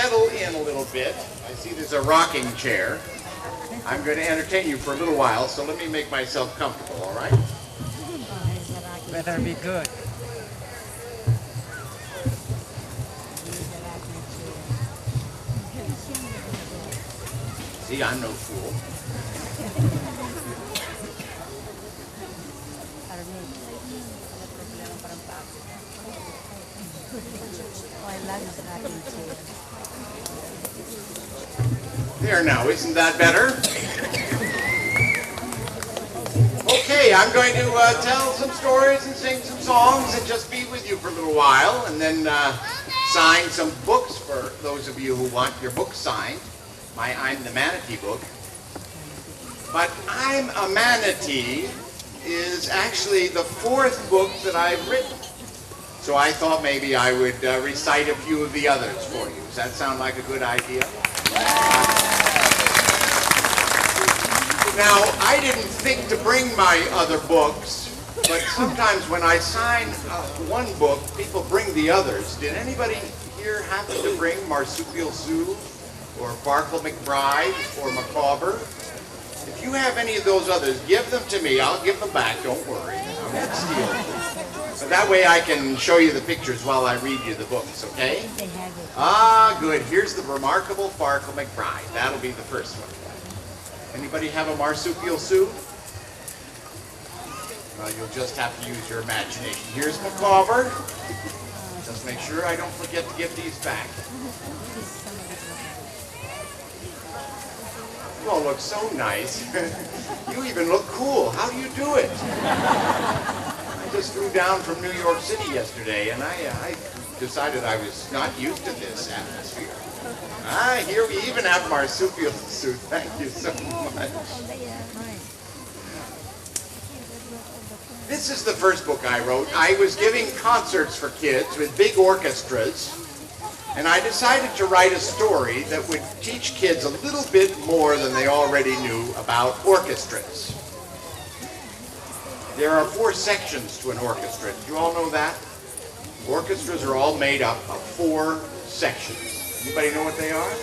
settle in a little bit. I see there's a rocking chair. I'm going to entertain you for a little while, so let me make myself comfortable, all right? Better be good. See, I'm no fool. There now, isn't that better? Okay, I'm going to tell some stories and sing some songs and just be with you for a little while, and then sign some books for those of you who want your books signed. I'm the Manatee book. But I'm a Manatee is actually the fourth book that I've written. So I thought maybe I would recite a few of the others for you. Does that sound like a good idea? Now, I didn't think to bring my other books, but sometimes when I sign one book, people bring the others. Did anybody here happen to bring Marsupial Sue, or Barkle McBride, or Macabre? If you have any of those others, give them to me. I'll give them back, don't worry. I won't steal them. But that way I can show you the pictures while I read you the books, okay? Ah, good. Here's the remarkable Barkle McBride. That'll be the first one. Anybody have a Marsupial Sue? Well, you'll just have to use your imagination. Here's Macabre. Just make sure I don't forget to give these back. You all look so nice. You even look cool. How do you do it? I just flew down from New York City yesterday, and I decided I was not used to this atmosphere. Here we even have Marsupial Sue. Thank you so much. This is the first book I wrote. I was giving concerts for kids with big orchestras, and I decided to write a story that would teach kids a little bit more than they already knew about orchestras. There are 4 sections to an orchestra. Did you all know that? Orchestras are all made up of 4 sections. Anybody know what they are?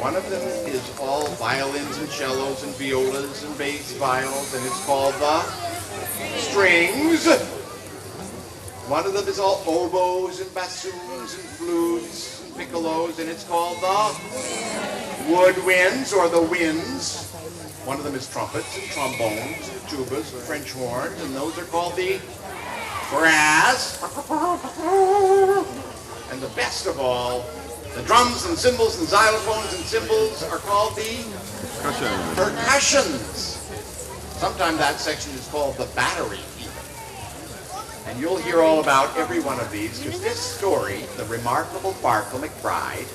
One of them is all violins and cellos and violas and bass viols, and it's called the strings. One of them is all oboes and bassoons and flutes and piccolos, and it's called the woodwinds or the winds. One of them is trumpets and trombones and tubas and French horns, and those are called the brass. And the best of all, the drums and cymbals and xylophones and cymbals are called the percussions. Sometimes that section is called the battery even. And you'll hear all about every one of these, because this story, The Remarkable Barkle McBride,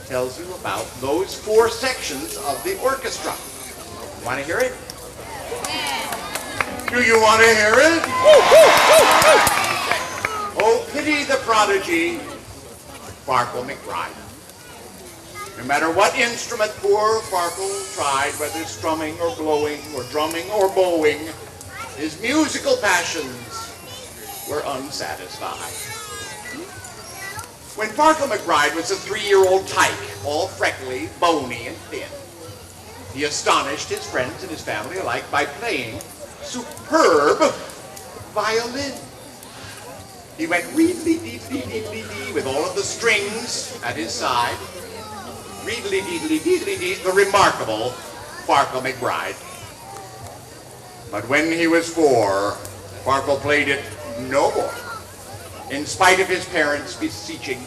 tells you about those 4 sections of the orchestra. Want to hear it? Do you want to hear it? Oh, pity the prodigy, Barkle McBride. No matter what instrument poor Barkle tried, whether strumming or blowing or drumming or bowing, his musical passions were unsatisfied. When Barkle McBride was a 3-year-old tyke, all freckly, bony, and thin, he astonished his friends and his family alike by playing superb violin. He went reedly-deedly-deedly-dee with all of the strings at his side. Reedly-deedly-deedly-dee, the remarkable Barkle McBride. But when he was 4, Barkle played it no more. In spite of his parents' beseeching,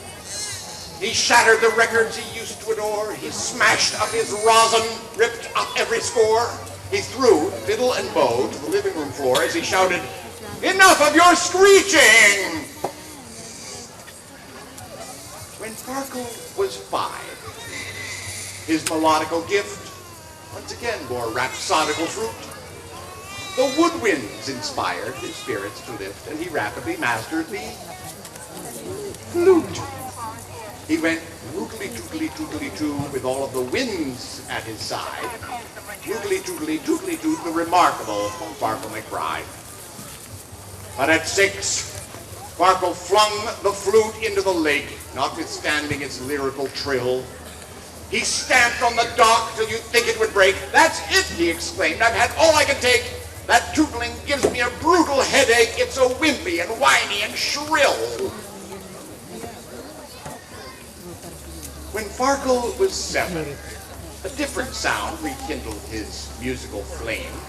he shattered the records he used to adore. He smashed up his rosin, ripped up every score. He threw fiddle and bow to the living room floor as he shouted, "Enough of your screeching!" When Barkle was 5, his melodical gift once again bore rhapsodical fruit. The woodwinds inspired his spirits to lift, and he rapidly mastered the flute. He went rootly-tootly-tootly-too with all of the winds at his side. Rootly-tootly-tootly-toot, the remarkable Barkle McBride. But at 6, Farkle flung the flute into the lake, notwithstanding its lyrical trill. He stamped on the dock till you'd think it would break. "That's it," he exclaimed. "I've had all I can take. That tootling gives me a brutal headache. It's so wimpy and whiny and shrill." When Farkle was 7, a different sound rekindled his musical flame.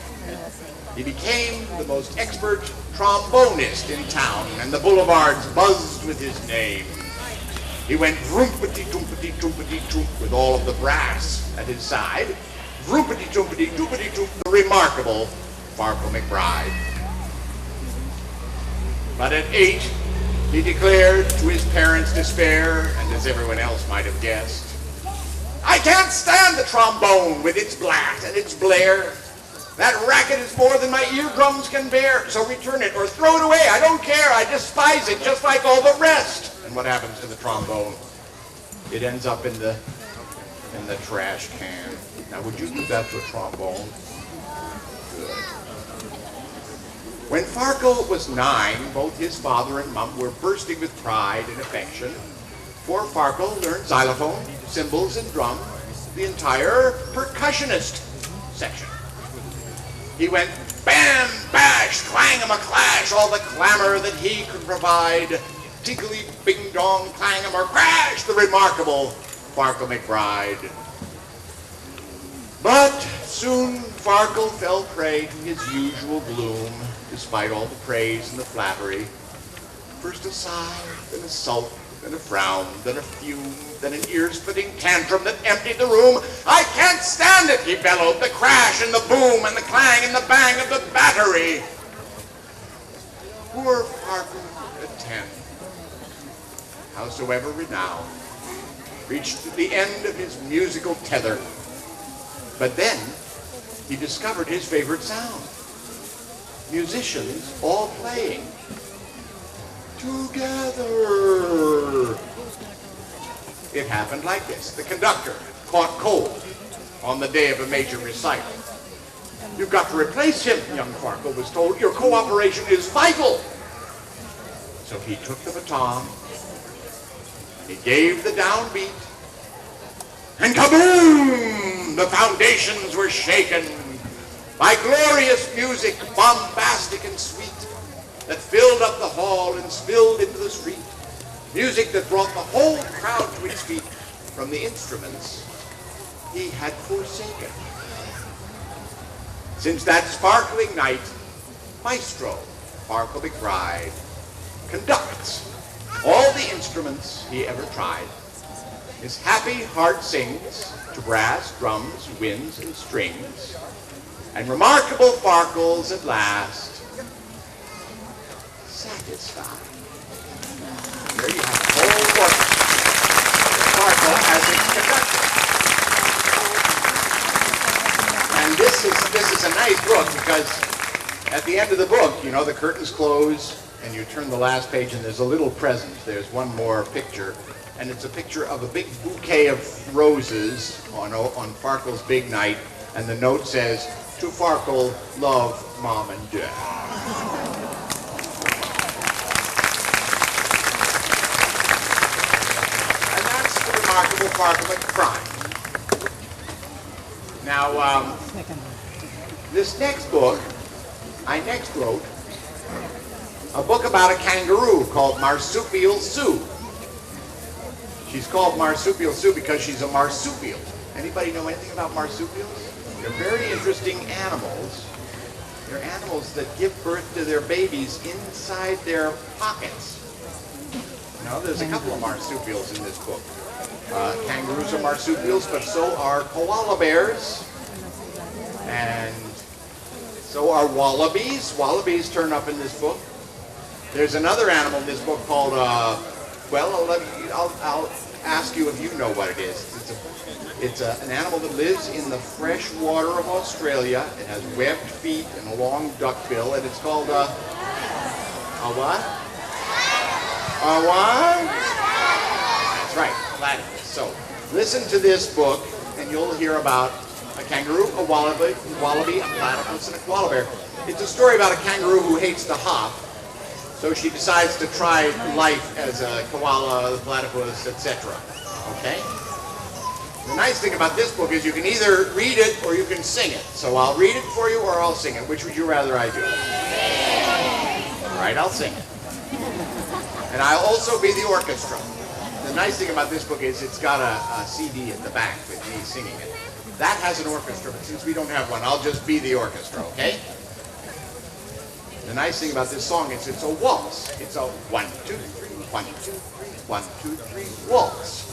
He became the most expert trombonist in town, and the boulevards buzzed with his name. He went vroom-pity-toom-pity-toom-pity-toom with all of the brass at his side. Vroom-pity-toom-pity-toom-pity-toom, the remarkable Farkle McBride. But at 8, he declared, to his parents' despair, and as everyone else might have guessed, "I can't stand the trombone with its blast and its blare. That racket is more than my eardrums can bear. So return it or throw it away. I don't care. I despise it just like all the rest." And what happens to the trombone? It ends up in the trash can. Now, would you do that to a trombone? Good. When Farkle was 9, both his father and mum were bursting with pride and affection, for Farkle learned xylophone, cymbals, and drum, the entire percussionist section. He went bam, bash, clang-em-a-clash, all the clamor that he could provide. Tinkly, bing-dong, clang-em-a-crash, the remarkable Farkle McBride. But soon Farkle fell prey to his usual gloom, despite all the praise and the flattery. First a sigh, then a sulk, then a frown, then a fume, then an ear-splitting tantrum that emptied the room. "I can't stand it," he bellowed, "the crash and the boom and the clang and the bang of the battery." Poor Farkle at 10, howsoever renowned, reached the end of his musical tether. But then he discovered his favorite sound. Musicians all playing together. It happened like this. The conductor caught cold on the day of a major recital. "You've got to replace him," young Farkle was told. "Your cooperation is vital." So he took the baton, he gave the downbeat, and kaboom! The foundations were shaken by glorious music, bombastic and sweet, that filled up the hall and spilled into the street. Music that brought the whole crowd to its feet from the instruments he had forsaken. Since that sparkling night, Maestro Farkle McBride conducts all the instruments he ever tried. His happy heart sings to brass, drums, winds, and strings, and remarkable Farkles at last satisfied. There you have the whole book, Farkle as its conductor. And this is a nice book because at the end of the book, you know, the curtains close and you turn the last page and there's a little present. There's one more picture, and it's a picture of a big bouquet of roses on Farkle's big night, and the note says, "To Farkle, love, Mom and Dad." Remarkable Farkle McBride. Now, this next book, I next wrote a book about a kangaroo called Marsupial Sue. She's called Marsupial Sue because she's a marsupial. Anybody know anything about marsupials? They're very interesting animals. They're animals that give birth to their babies inside their pockets. You know, there's a couple of marsupials in this book. Kangaroos are marsupials, but so are koala bears, and so are wallabies. Wallabies turn up in this book. There's another animal in this book called, I'll ask you if you know what it is. It's an animal that lives in the fresh water of Australia. It has webbed feet and a long duck bill, and it's called a what? A what? That's right, platypus. So, listen to this book, and you'll hear about a kangaroo, a wallaby, a platypus, and a koala bear. It's a story about a kangaroo who hates to hop, So she decides to try life as a koala, platypus, etc. Okay? The nice thing about this book is you can either read it or you can sing it. So I'll read it for you or I'll sing it. Which would you rather I do? All right, I'll sing it. And I'll also be the orchestra. The nice thing about this book is it's got a CD at the back with me singing it. That has an orchestra, but since we don't have one, I'll just be the orchestra, okay? The nice thing about this song is it's a waltz. It's a 1, 2, 3, 1, 2, 3, 1, 2, 3 waltz.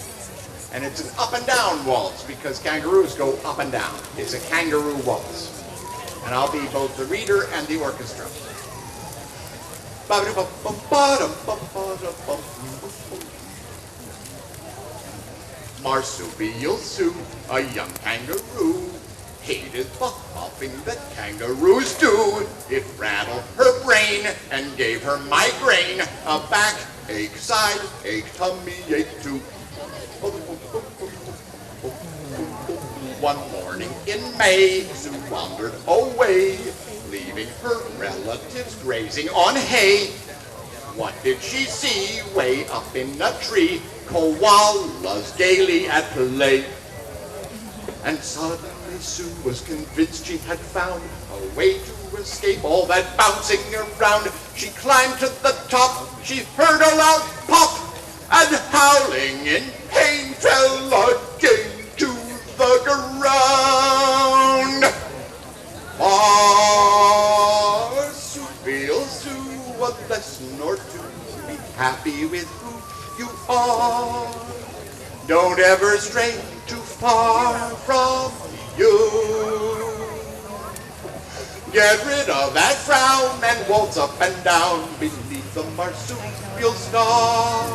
And it's an up and down waltz because kangaroos go up and down. It's a kangaroo waltz. And I'll be both the reader and the orchestra. Marsupial Sue, a young kangaroo, hated the hopping that kangaroos do. It rattled her brain and gave her migraine, a backache, side ache, tummy ache too. One morning in May, Sue wandered away, leaving her relatives grazing on hay. What did she see way up in a tree? Koalas gaily at play. And suddenly Sue was convinced she had found a way to escape all that bouncing around. She climbed to the top, she heard a loud pop, and howling in pain fell again to the ground. Marsupial Sue, a lesson or two. Be happy with who you are. Don't ever stray too far from you. Get rid of that frown and waltz up and down beneath the marsupial star.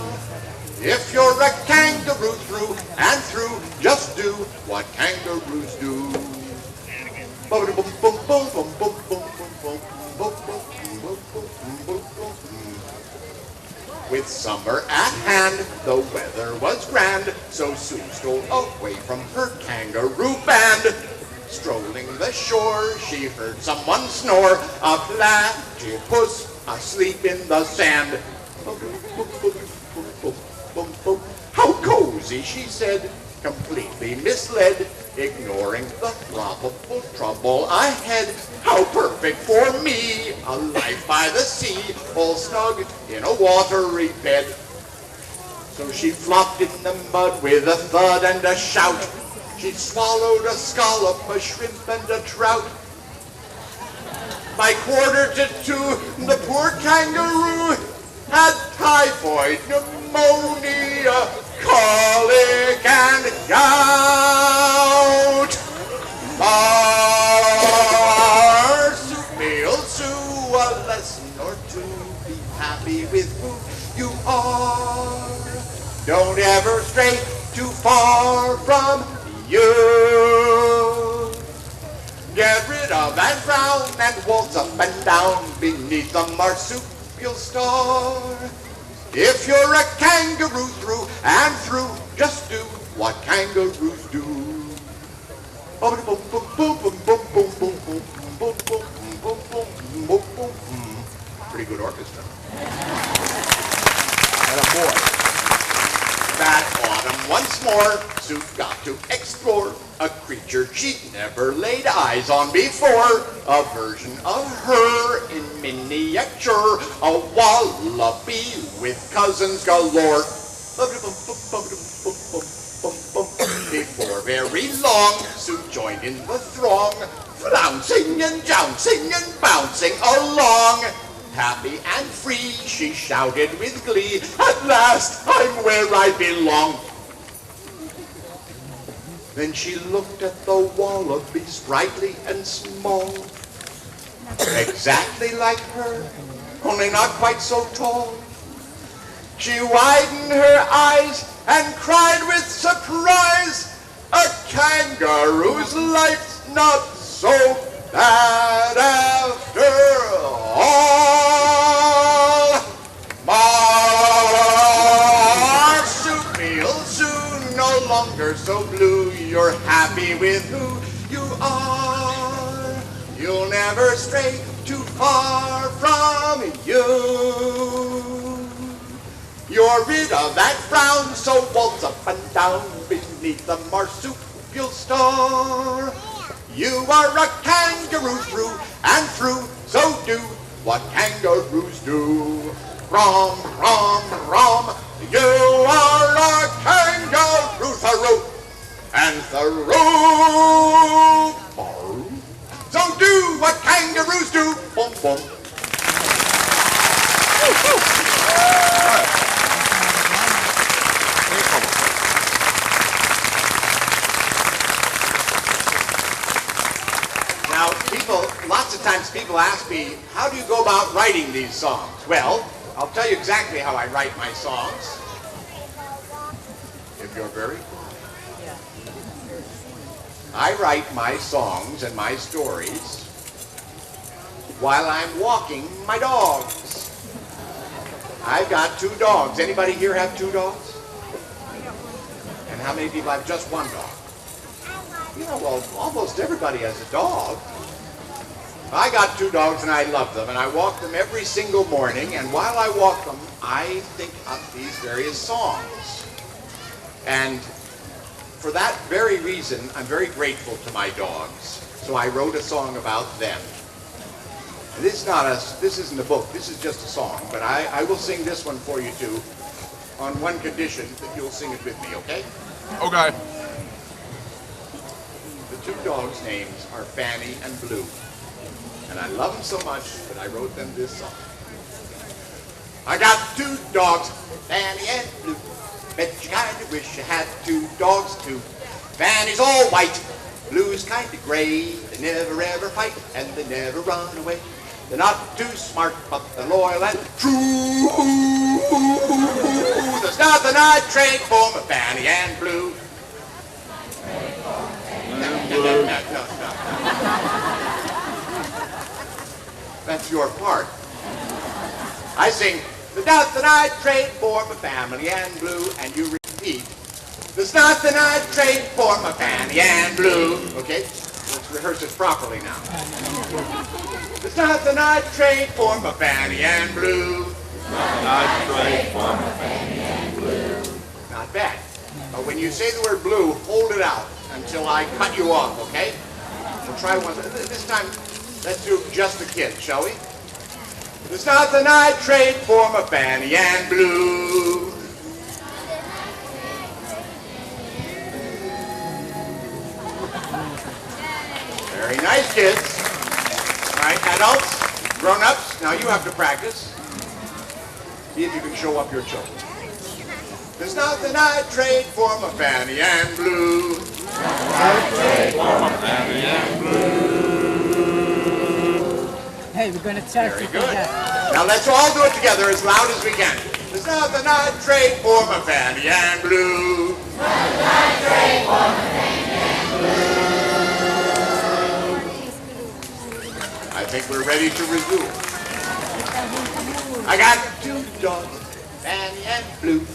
If you're a kangaroo through and through, just do what kangaroos do. With summer at hand, the weather was grand, so Sue stole away from her kangaroo band. Strolling the shore, she heard someone snore, a platypus asleep in the sand. How cozy, she said, completely misled, ignoring the probable trouble ahead. How perfect for me, a life by the sea, all snug in a watery bed. So she flopped in the mud with a thud and a shout. She swallowed a scallop, a shrimp, and a trout. By 1:45, the poor kangaroo had typhoid, pneumonia, colic, and gout. Marsupial Sue, a lesson or two. Be happy with who you are. Don't ever stray too far from you. Get rid of that frown and waltz up and down beneath the marsupial star. If you're a kangaroo through and through, just do what kangaroos do. Pretty good orchestra. And a boy. That autumn once more, Sue got to explore a creature she'd never laid eyes on before. A version of her in miniature, a wallaby with cousins galore. Before very long, Sue joined in the throng, flouncing and jouncing and bouncing along. Happy and free, she shouted with glee, at last I'm where I belong. Then she looked at the wallaby, sprightly and small, exactly like her, only not quite so tall. She widened her eyes and cried with surprise, a kangaroo's life's not so bad after all. Marsupial Sue, no longer so blue, you're happy with who you are. You'll never stray too far far from you. You're rid of that frown, so waltz up and down beneath the marsupial star. You are a kangaroo through and through, so do what kangaroos do. Rom, rom, rom, you are a kangaroo through and through. So do what kangaroos do. Boom, boom. Now, lots of times people ask me, how do you go about writing these songs? Well, I'll tell you exactly how I write my songs. If you're very quiet. I write my songs and my stories while I'm walking my dogs. I've got 2 dogs. Anybody here have 2 dogs? And how many people have just 1 dog? You know, well, almost everybody has a dog. I got 2 dogs and I love them, and I walk them every single morning, and while I walk them, I think up these various songs. And for that very reason, I'm very grateful to my dogs. So I wrote a song about them. And this isn't a book, this is just a song, but I will sing this one for you too, on one condition, that you'll sing it with me, okay? Okay. The 2 dogs' names are Fanny and Blue. And I love them so much that I wrote them this song. I got 2 dogs, Fanny and Blue. Bet you kinda wish you had 2 dogs too. Fanny's all white, Blue's kinda gray. They never ever fight and they never run away. They're not too smart, but they're loyal and true. There's nothing I'd trade for my Fanny and Blue. No. That's your part. I sing, there's nothing I'd trade for my family and Blue, and you repeat, there's nothing I'd trade for my Fanny and Blue. Okay, let's rehearse it properly now. There's nothing I'd trade for my Fanny and Blue. Nothing I'd trade for my Fanny and Blue. Not bad. But when you say the word blue, hold it out until I cut you off, okay? We'll try one. This time, let's do just the kids, shall we? There's nothing I'd trade for my Fanny and Blue. Very nice, kids. All right, adults, grown-ups, now you have to practice. See if you can show up your children. There's nothing I'd trade for my Fanny and Blue. I'd trade for my Fanny and Blue. Hey, we're going to test Very it. good. Now let's all do it together as loud as we can. There's nothing I'd trade for my Fanny and Blue. Nothing I'd trade for my Fanny and Blue. I think we're ready to resume. I got 2 dogs, Fanny and Blue.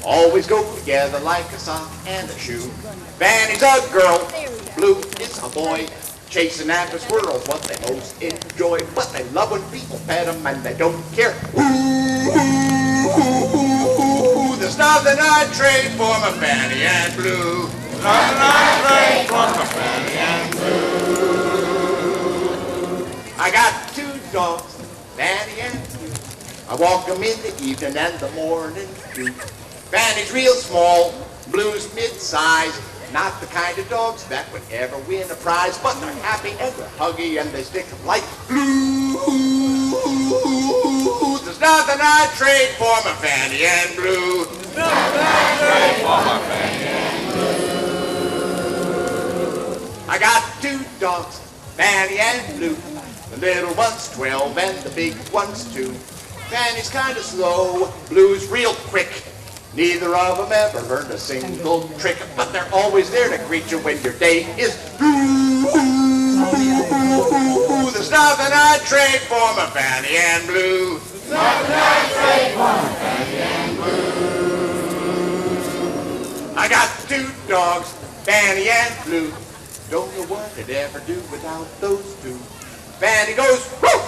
Always go together like a sock and a shoe. Fanny's a girl, Blue is a boy. Chasing after squirrels, what they most enjoy. But they love when people pet them and they don't care. Ooh, there's nothing I'd trade for my Fanny and Blue. Nothing I'd trade for my Fanny and Blue. I got 2 dogs, Fanny and Blue. I walk them in the evening and the morning too. Fanny's real small, Blue's mid-size. Not the kind of dogs that would ever win a prize, but they're happy and they're huggy and they stick like glue. There's nothing I'd trade for my Fanny and Blue. Nothing I'd trade for my Fanny and Blue. I got 2 dogs, Fanny and Blue. The little one's 12 and the big one's 2. Fanny's kind of slow, Blue's real quick. Neither of them ever learned a single trick, but they're always there to greet you when your day is through. There's nothing I'd trade for my Fanny and Blue. Nothing I'd trade for my Fanny and Blue. I got 2 dogs, Fanny and Blue. Don't know what I'd ever do without those 2. Fanny goes, woof!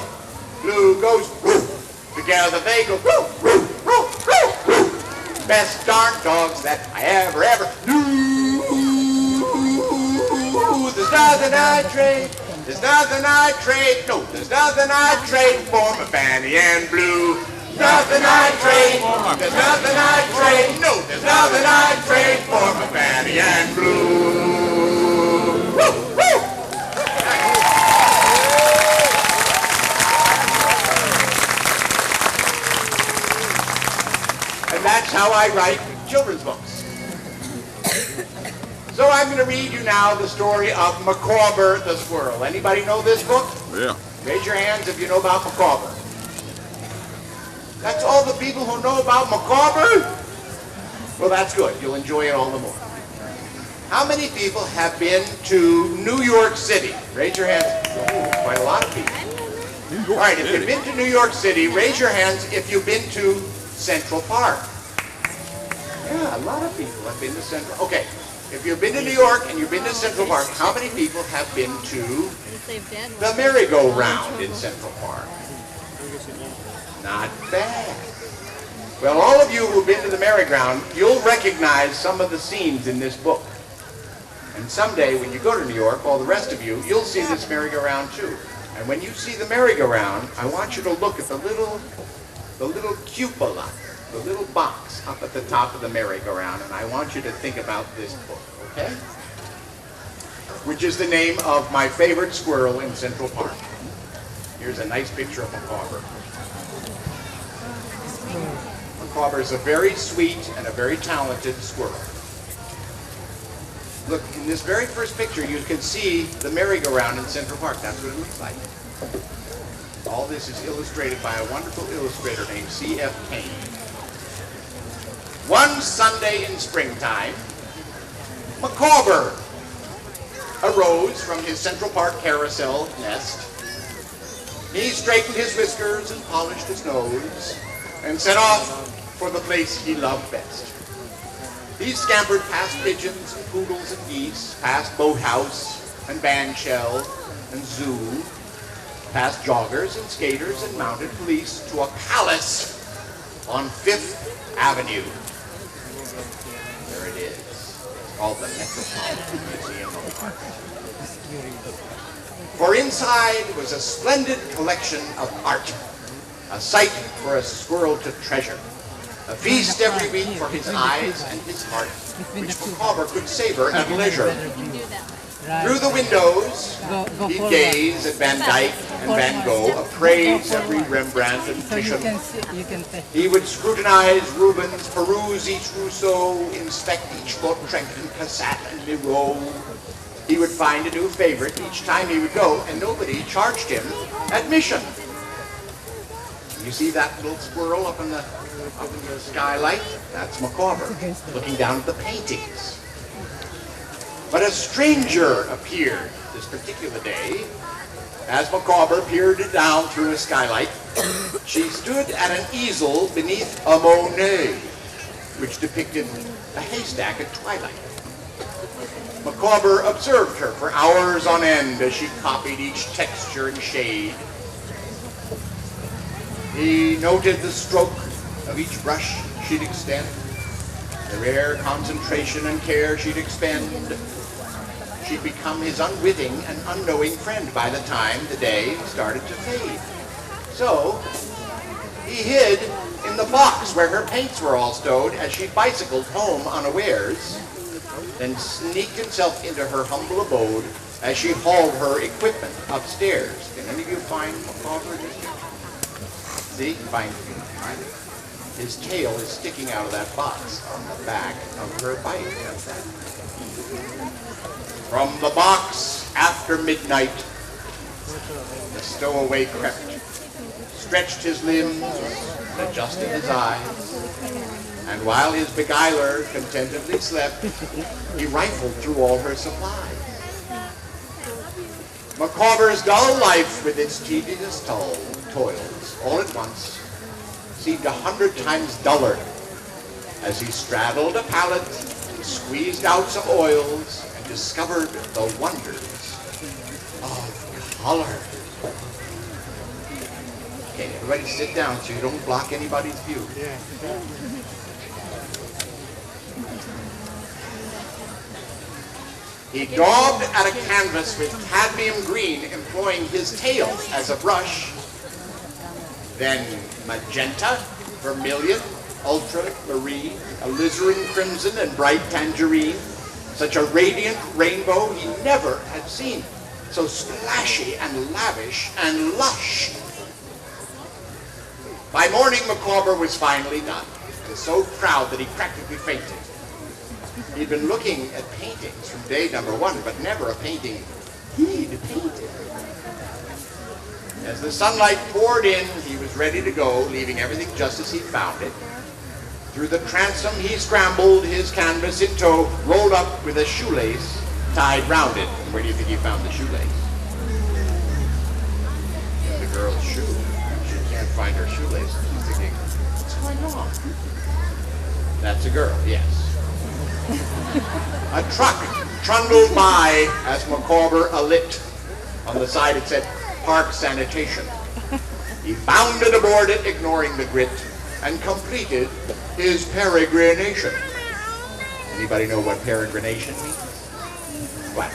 Blue goes woof. Together they go woof, woof, woof, woof, woof. Best darn dogs that I ever knew. There's nothing I'd trade. There's nothing I'd trade. No, there's nothing I'd trade for my Fanny and Blue. Nothing I'd trade. There's nothing I'd trade. No, there's nothing I'd trade for my Fanny and Blue. Woo, woo. And that's how I write children's books. So I'm going to read you now the story of Micawber the squirrel. Anybody know this book? Yeah. Raise your hands if you know about Micawber. That's all the people who know about Micawber? Well, that's good. You'll enjoy it all the more. How many people have been to New York City? Raise your hands. Ooh, quite a lot of people. All right, if you've been to New York City, raise your hands if you've been to Central Park. Yeah, a lot of people have been to Central. Okay, if you've been to New York and you've been to Central Park, how many people have been to the merry-go-round in Central Park? Not bad. Well, all of you who've been to the merry-go-round, you'll recognize some of the scenes in this book. And someday, when you go to New York, all the rest of you, you'll see this merry-go-round too. And when you see the merry-go-round, I want you to look at the little cupola, the little box up at the top of the merry-go-round, and I want you to think about this book, okay? Which is the name of my favorite squirrel in Central Park. Here's a nice picture of Micawber. Micawber is a very sweet and a very talented squirrel. Look, in this very first picture, you can see the merry-go-round in Central Park. That's what it looks like. All this is illustrated by a wonderful illustrator named C.F. Kane. One Sunday in springtime, Micawber arose from his Central Park carousel nest. He straightened his whiskers and polished his nose and set off for the place he loved best. He scampered past pigeons and poodles and geese, past boathouse and bandshell and zoo, past joggers and skaters and mounted police to a palace on 5th Avenue. There it is. It's called the Metropolitan Museum of Art. For inside was a splendid collection of art, a sight for a squirrel to treasure, a feast every week for his eyes and his heart, which Micawber could savor at leisure. Through the windows, he'd gaze at Van Dyck and Van Gogh, appraise every Rembrandt and Titian. He would scrutinize Rubens, peruse each Rousseau, inspect each Lautrec and Cassatt and Miro. He would find a new favorite each time he would go, and nobody charged him admission. You see that little squirrel up in the skylight? That's Micawber, looking down at the paintings. But a stranger appeared this particular day. As Micawber peered down through a skylight, she stood at an easel beneath a Monet, which depicted a haystack at twilight. Micawber observed her for hours on end as she copied each texture and shade. He noted the stroke of each brush she'd extend, the rare concentration and care she'd expend. She'd become his unwitting and unknowing friend by the time the day started to fade. So, he hid in the box where her paints were all stowed as she bicycled home unawares, then sneaked himself into her humble abode as she hauled her equipment upstairs. Can any of you find Micawber? See? Find it. His tail is sticking out of that box on the back of her bike. That's that. From the box after midnight, the stowaway crept, stretched his limbs, adjusted his eyes, and while his beguiler contentedly slept, he rifled through all her supplies. Micawber's dull life with its tedious toils, all at once, seemed 100 times duller as he straddled a pallet, squeezed out some oils, and discovered the wonders of color. Okay, everybody sit down so you don't block anybody's view. Yeah. He daubed at a canvas with cadmium green, employing his tail as a brush. Then magenta, vermilion, ultramarine, alizarin crimson, and bright tangerine. Such a radiant rainbow he never had seen. So splashy and lavish and lush. By morning, Micawber was finally done. He was so proud that he practically fainted. He'd been looking at paintings from day number one, but never a painting he'd painted. As the sunlight poured in, he was ready to go, leaving everything just as he found it. Through the transom he scrambled, his canvas in tow, rolled up with a shoelace tied round it. And where do you think he found the shoelace? In the girl's shoe. She can't find her shoelace. She's thinking, what's going on? That's a girl, yes. A truck trundled by as Micawber alit. On the side it said, Park Sanitation. He bounded aboard it, ignoring the grit, and completed his peregrination. Anybody know what peregrination means? What?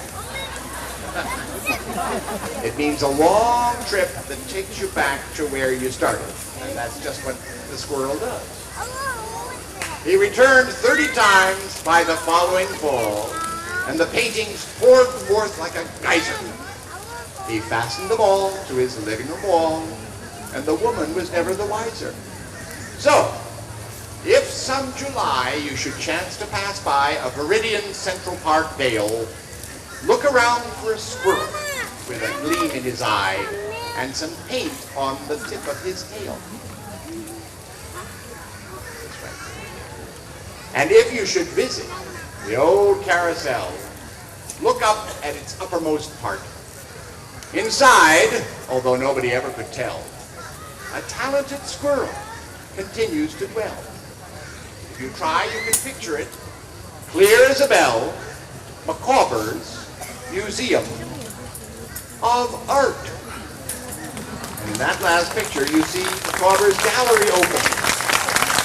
It means a long trip that takes you back to where you started. And that's just what the squirrel does. He returned 30 times by the following fall, and the paintings poured forth like a geyser. He fastened them all to his living room wall, and the woman was never the wiser. So, if some July you should chance to pass by a Floridian Central Park dale, look around for a squirrel with a gleam in his eye and some paint on the tip of his tail. And if you should visit the old carousel, look up at its uppermost part. Inside, although nobody ever could tell, a talented squirrel continues to dwell. If you try, you can picture it, clear as a bell, Micawber's Museum of Art. And in that last picture, you see Micawber's gallery open.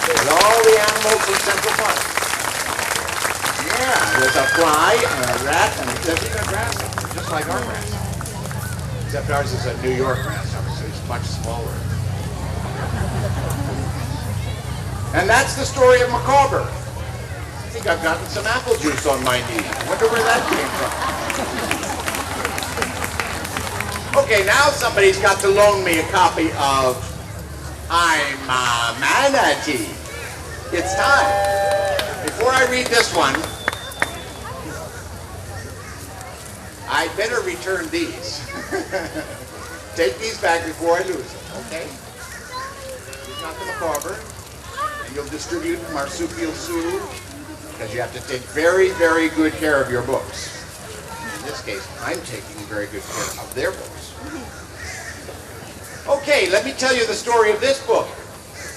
With all the animals in Central Park. Yeah, there's a fly and a rat and there's even a grasshopper, just like our grasshopper. Except ours is a New York grasshopper, so it's much smaller. And that's the story of Micawber. I think I've gotten some apple juice on my knee. I wonder where that came from. Okay, now somebody's got to loan me a copy of I'm a Manatee. It's time. Before I read this one, I'd better return these. Take these back before I lose them, okay? Here's not the Micawber. And you'll distribute marsupial Sue, because you have to take very, very good care of your books. In this case, I'm taking very good care of their books. Okay, let me tell you the story of this book.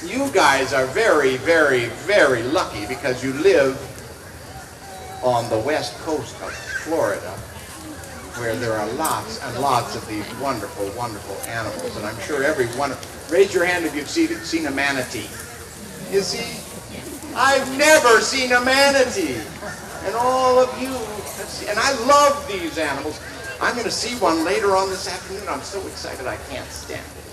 You guys are very, very, very lucky because you live on the west coast of Florida, where there are lots and lots of these wonderful, wonderful animals. And I'm sure every one of, raise your hand if you've seen a manatee. You see, I've never seen a manatee. And all of you have seen, and I love these animals. I'm going to see one later on this afternoon. I'm so excited I can't stand it.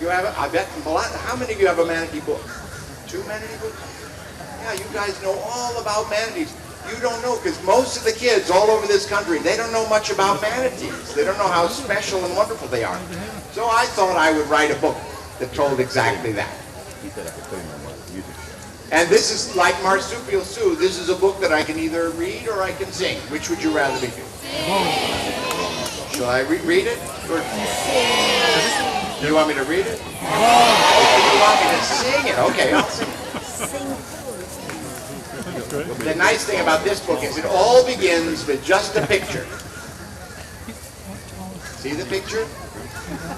You have I bet a lot. How many of you have a manatee book? 2 manatee books? Yeah, you guys know all about manatees. You don't know, because most of the kids all over this country, they don't know much about manatees. They don't know how special and wonderful they are. So I thought I would write a book that told exactly that. And this is like Marsupial Sue. This is a book that I can either read or I can sing. Which would you rather me do? Shall I read it? Or do you want me to read it? Oh, you want me to sing it? Okay, I'll sing it. The nice thing about this book is it all begins with just a picture. See the picture?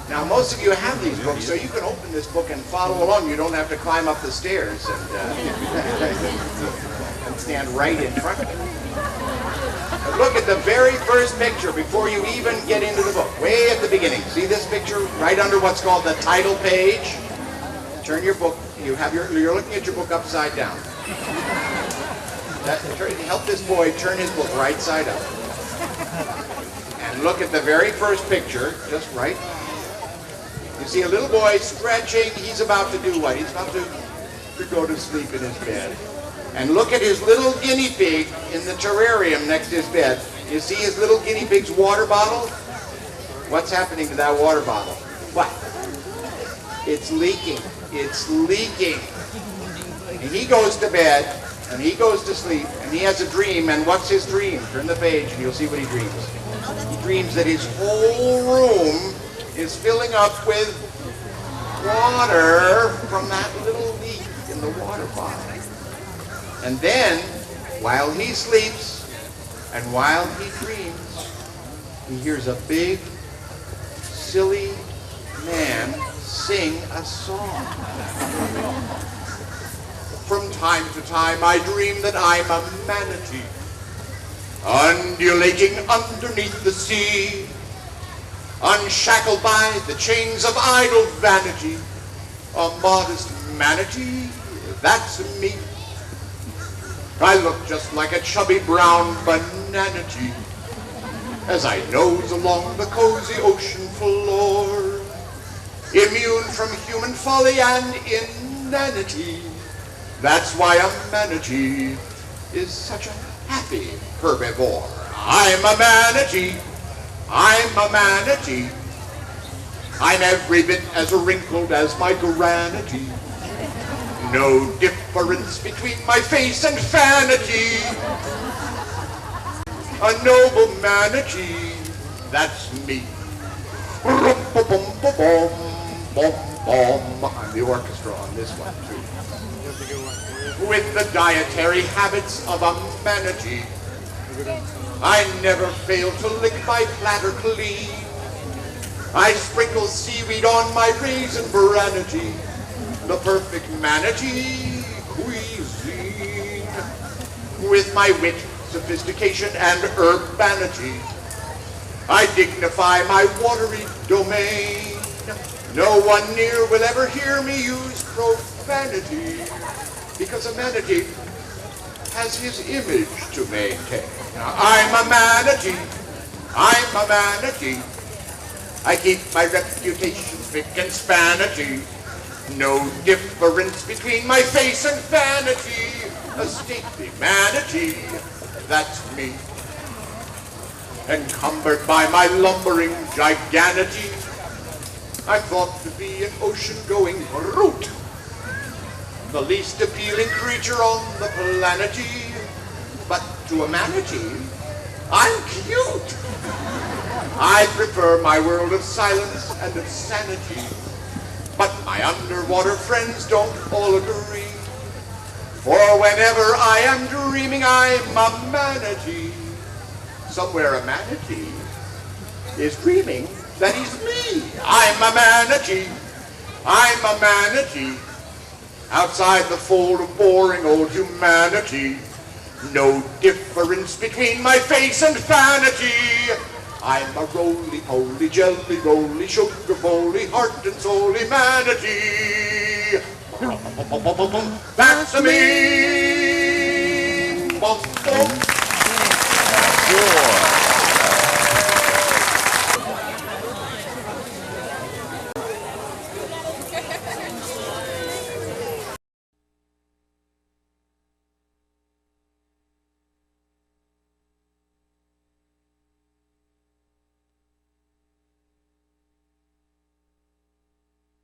Now, most of you have these books, so you can open this book and follow along. You don't have to climb up the stairs and stand right in front of it. But look at the very first picture before you even get into the book, way at the beginning. See this picture right under what's called the title page? Turn your book, you're looking at your book upside down. Help this boy turn his book right side up. And look at the very first picture, just right. You see a little boy stretching. He's about to do what? He's about to go to sleep in his bed. And look at his little guinea pig in the terrarium next to his bed. You see his little guinea pig's water bottle? What's happening to that water bottle? What? It's leaking. It's leaking. And he goes to bed, and he goes to sleep, and he has a dream. And what's his dream? Turn the page, and you'll see what he dreams. He dreams that his whole room is filling up with water from that little leak in the water bottle. And then, while he sleeps and while he dreams, he hears a big, silly man sing a song. From time to time I dream that I'm a manatee, undulating underneath the sea, unshackled by the chains of idle vanity. A modest manatee, that's me. I look just like a chubby brown bananatee as I nose along the cozy ocean floor, immune from human folly and inanity. That's why a manatee is such a happy herbivore. I'm a manatee. I'm a manatee. I'm every bit as wrinkled as my granity. No difference between my face and vanity. A noble manatee, that's me. I'm the orchestra on this one too. With the dietary habits of a manatee, I never fail to lick my platter clean. I sprinkle seaweed on my raisin branity. The perfect manatee cuisine. With my wit, sophistication, and urbanity, I dignify my watery domain. No one near will ever hear me use profanity, because a manatee has his image to maintain. I'm a manatee. I'm a manatee. I keep my reputation spick and spanity. No difference between my face and vanity. A stately manatee, that's me. Encumbered by my lumbering giganity, I'm thought to be an ocean-going brute, the least appealing creature on the planety. But to a manatee, I'm cute. I prefer my world of silence and of sanity. But my underwater friends don't all agree. For whenever I am dreaming, I'm a manatee. Somewhere a manatee is dreaming that he's me. I'm a manatee. I'm a manatee. Outside the fold of boring old humanity. No difference between my face and vanity. I'm a roly-poly, jelly-roly, sugar-poly, heart and soul-y manatee. That's me.